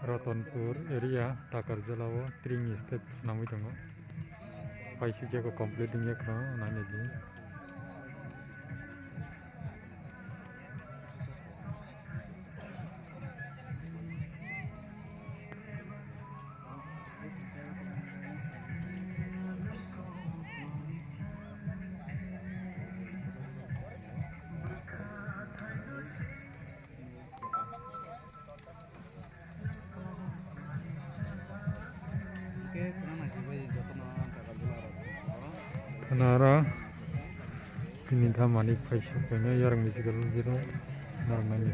Ratonpur area Takar Jalawo Tring Estate Senami Tongo Paisi Jago completing ya kena nanya di Kenara sini thamani paisa pengen yarang musical zero narang nanya